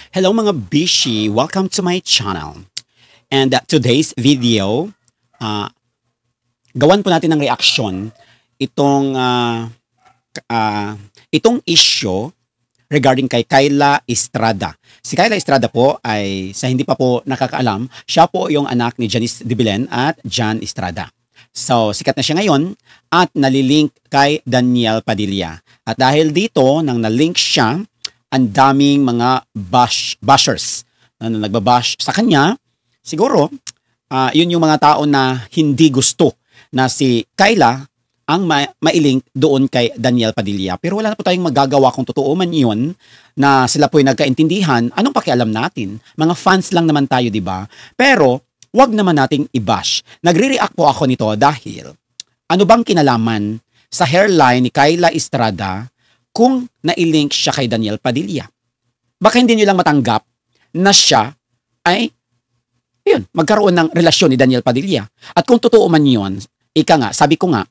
Hello mga bishi! Welcome to my channel. And today's video, gawan po natin ng reaction itong issue regarding kay Kyla Estrada. Si Kyla Estrada po ay, sa hindi pa po nakakaalam, siya po yung anak ni Janice de Belen at John Estrada. So, sikat na siya ngayon at nalilink kay Daniel Padilla. At dahil dito, nang nalink siya, ang daming mga bashers na nagbabash sa kanya. Siguro, yun yung mga tao na hindi gusto na si Kyla ang mailink doon kay Daniel Padilla. Pero wala na po tayong magagawa kung totoo man yun na sila po'y nagkaintindihan. Anong pakialam natin? Mga fans lang naman tayo, di ba? Pero, wag naman nating i-bash. Nagre-react po ako nito dahil ano bang kinalaman sa hairline ni Kyla Estrada kung nailink siya kay Daniel Padilla? Baka hindi nyo lang matanggap na siya ay magkaroon ng relasyon ni Daniel Padilla. At kung totoo man yun, sabi ko nga,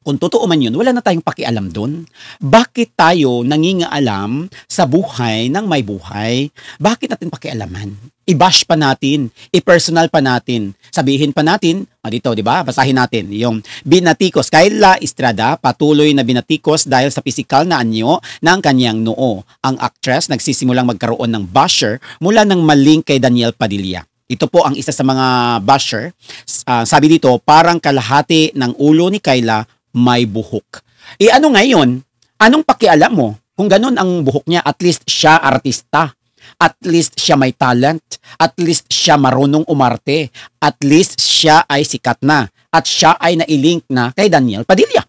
kung totoo man yun, wala na tayong pakialam doon. Bakit tayo nangingaalam sa buhay ng may buhay? Bakit natin pakialaman? I-bash pa natin, i-personal pa natin, sabihin pa natin, dito, di ba? Basahin natin yung binatikos. Kyla Estrada patuloy na binatikos dahil sa pisikal na anyo ng kanyang noo. Ang actress nagsisimulang magkaroon ng basher mula nang malink kay Daniel Padilla. Ito po ang isa sa mga basher. Sabi dito, parang kalahati ng ulo ni Kyla may buhok. Ano ngayon? Anong pakialam mo? Kung ganun ang buhok niya, at least siya artista. At least siya may talent. At least siya marunong umarte. At least siya ay sikat na. At siya ay nailink na kay Daniel Padilla.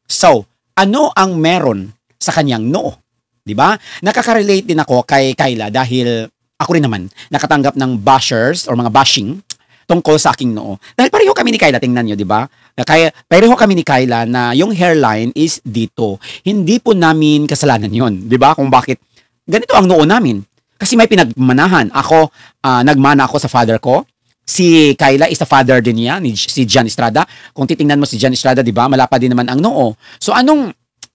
So, ano ang meron sa kanyang noo? Diba? Nakaka-relate din ako kay Kyla dahil ako rin naman nakatanggap ng bashers or mga bashing tungkol sa aking noo. Dahil pareho kami ni Kyla, tingnan nyo, di ba? Kaya pareho kami ni Kyla na yung hairline is dito. Hindi po namin kasalanan yon, di ba? Kung bakit ganito ang noo namin. Kasi may pinagmanahan. Ako, nagmana ako sa father ko. Si Kyla is the father din niya, si John Estrada. Kung titingnan mo si John Estrada, di ba? Malapad din naman ang noo. So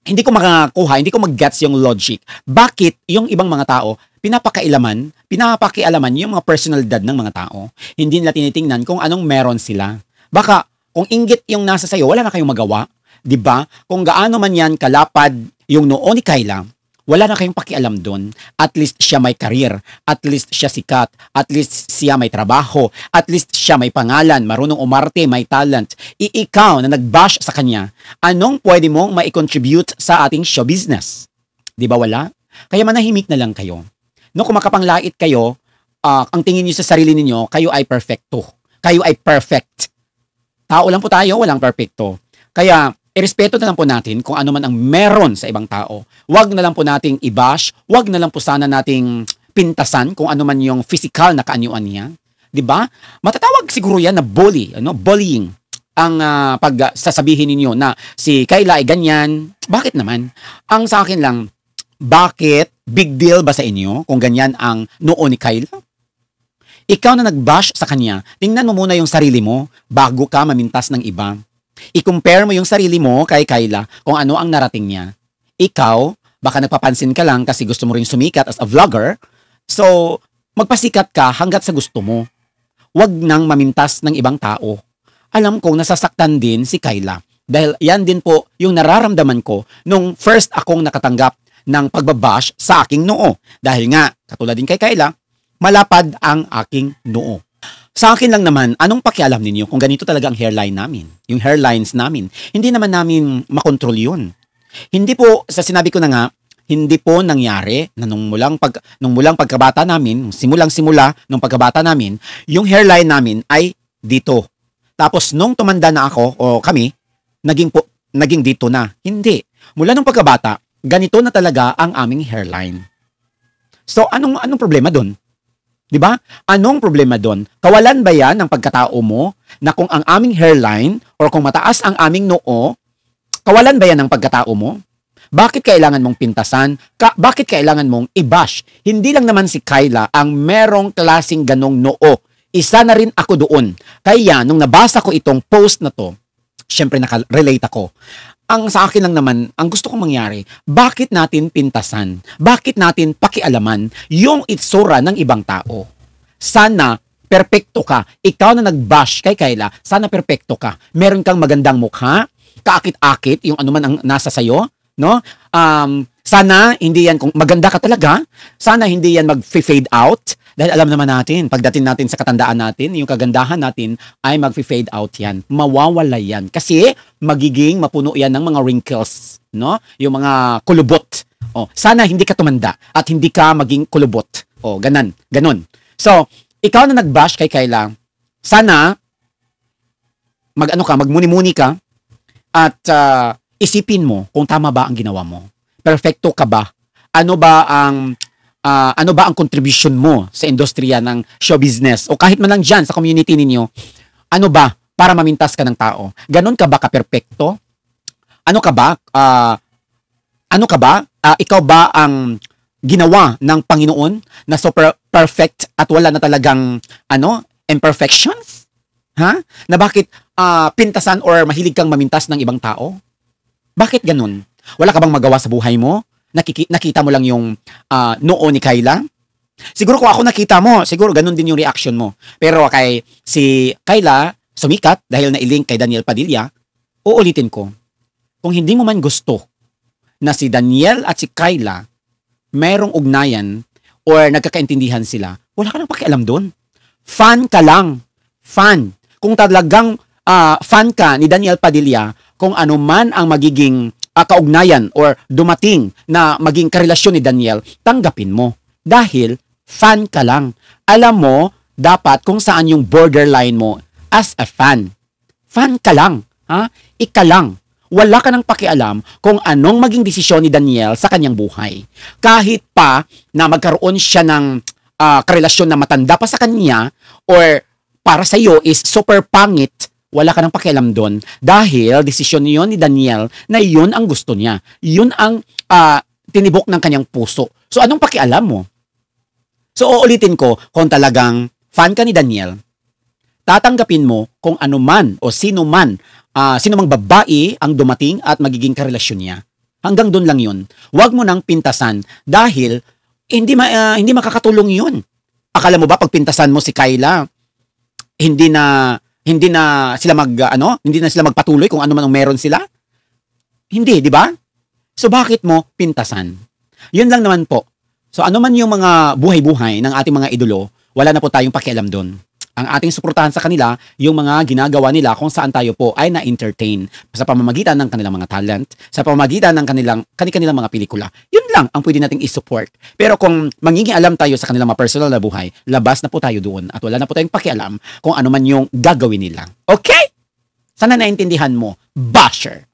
hindi ko makakuha, hindi ko mag-gets yung logic. Bakit yung ibang mga tao pinapakialaman yung mga personalidad ng mga tao. Hindi nila tinitingnan kung anong meron sila. Baka kung inggit yung nasa sayo, wala na kayong magawa. 'Di ba? Kung gaano man yan kalapad yung noo ni Kyla, wala na kayong pakialam doon. At least siya may career. At least siya sikat. At least siya may trabaho. At least siya may pangalan. Marunong umarte, may talent. Ikaw na nag-bash sa kanya, anong pwede mong mai-contribute sa ating show business? Di ba wala? Kaya manahimik na lang kayo. No, kung makapanglait kayo, ang tingin niyo sa sarili niyo, kayo ay perfecto. Kayo ay perfect. Tao lang po tayo, walang perfecto. Kaya, irespeto na lang po natin kung ano man ang meron sa ibang tao. Huwag na lang po nating i-bash, huwag na lang po sana nating pintasan kung ano man yung physical na kaanyuan niya. 'Di ba? Matatawag siguro yan na bullying. Ang pagsasabihin ninyo na si Kyla ay ganyan. Bakit naman? Ang sa akin lang, bakit big deal ba sa inyo kung ganyan ang noo ni Kyla? Ikaw na nag-bash sa kanya, tingnan mo muna yung sarili mo bago ka mamintas ng iba. I-compare mo yung sarili mo kay Kyla kung ano ang narating niya. Ikaw, baka nagpapansin ka lang kasi gusto mo rin sumikat as a vlogger. So, magpasikat ka hanggat sa gusto mo. Huwag nang mamintas ng ibang tao. Alam kong nasasaktan din si Kyla. Dahil yan din po yung nararamdaman ko nung first akong nakatanggap ng pagbabash sa aking noo. Dahil nga, katulad din kay Kyla, malapad ang aking noo. Sa akin lang naman, anong pakialam ninyo kung ganito talaga ang hairline namin? Yung hairlines namin. Hindi naman namin makontrol yun. Hindi po, sa sinabi ko na nga, hindi po nangyari na nung mulang pagkabata namin, simulang-simula nung pagkabata namin, yung hairline namin ay dito. Tapos nung tumanda na ako, o kami, naging dito na. Hindi. Mula nung pagkabata, ganito na talaga ang aming hairline. So, anong problema doon? 'Di ba? Anong problema doon? Kawalan ba 'yan ng pagkatao mo na kung ang aming hairline or kung mataas ang aming noo, kawalan ba 'yan ng pagkatao mo? Bakit kailangan mong pintasan? Bakit kailangan mong i-bash? Hindi lang naman si Kyla ang merong klaseng ganong noo. Isa na rin ako doon. Kaya nung nabasa ko itong post na to, syempre nakarelate ako. ang sa akin lang naman, ang gusto kong mangyari, bakit natin pintasan? Bakit natin pakialaman yung itsura ng ibang tao? Sana perpekto ka. Ikaw na nag-bash kay Kayla, sana perpekto ka. Meron kang magandang mukha, kaakit-akit, yung ano man ang nasa sayo, no? Sana hindi yan, kung maganda ka talaga, sana hindi yan mag-fade out. Dahil alam naman natin, pagdating natin sa katandaan natin, yung kagandahan natin ay mag-fade out yan. Mawawala yan. Kasi magiging mapuno yan ng mga wrinkles, no? Yung mga kulubot. Sana hindi ka tumanda at hindi ka maging kulubot. Ganon. So, ikaw na nag-bash kay Kayla, sana magmuni-muni ka at isipin mo kung tama ba ang ginawa mo. Perfecto ka ba? Ano ba ang contribution mo sa industriya ng show business o kahit man lang dyan sa community ninyo? Ano ba para mamintas ka ng tao? Ganon ka ba ka-perfecto? Ano ka ba? Ikaw ba ang ginawa ng Panginoon na super perfect at wala na talagang imperfections? Na bakit pintasan or mahilig kang mamintas ng ibang tao? Bakit ganun? Wala ka bang magawa sa buhay mo? Nakita mo lang yung noo ni Kayla? Siguro kung ako nakita mo, siguro ganun din yung reaction mo. Pero kay si Kayla sumikat dahil na-link kay Daniel Padilla, uulitin ko, kung hindi mo man gusto na si Daniel at si Kayla mayroong ugnayan or nagkakaintindihan sila, wala ka nang pakialam doon. Fan ka lang. Fan. Kung talagang fan ka ni Daniel Padilla, kung ano man ang magiging kaugnayan or dumating na maging karelasyon ni Daniel, tanggapin mo. Dahil fan ka lang. Alam mo, dapat kung saan yung borderline mo as a fan. Fan ka lang. Ika lang. Wala ka nang pakialam kung anong maging desisyon ni Daniel sa kanyang buhay. Kahit pa na magkaroon siya ng karelasyon na matanda pa sa kanya or para sa iyo is super pangit, wala ka nang pakialam doon dahil desisyon niyon ni Daniel na yun ang gusto niya. Yun ang tinibok ng kanyang puso. So anong pakialam mo? So uulitin ko, kung talagang fan ka ni Daniel, tatanggapin mo kung ano man o sino man, sino mang babae ang dumating at magiging karelasyon niya. Hanggang doon lang yun. Huwag mo nang pintasan dahil hindi makakatulong yun. Akala mo ba pag pintasan mo si Kayla, hindi na sila magpatuloy kung ano man ang meron sila? Hindi, di ba? So bakit mo pintasan? Yun lang naman po. So ano man yung mga buhay-buhay ng ating mga idolo, wala na po tayong pakialam doon. Ang ating suportahan sa kanila, yung mga ginagawa nila kung saan tayo po ay na-entertain sa pamamagitan ng kanilang mga talent, sa pamamagitan ng kanilang mga pelikula. Yun lang ang pwede nating i-support. Pero kung mangingin alam tayo sa kanilang mga personal na buhay, labas na po tayo doon at wala na po tayong pakialam kung ano man yung gagawin nila. Okay? Sana naintindihan mo, basher.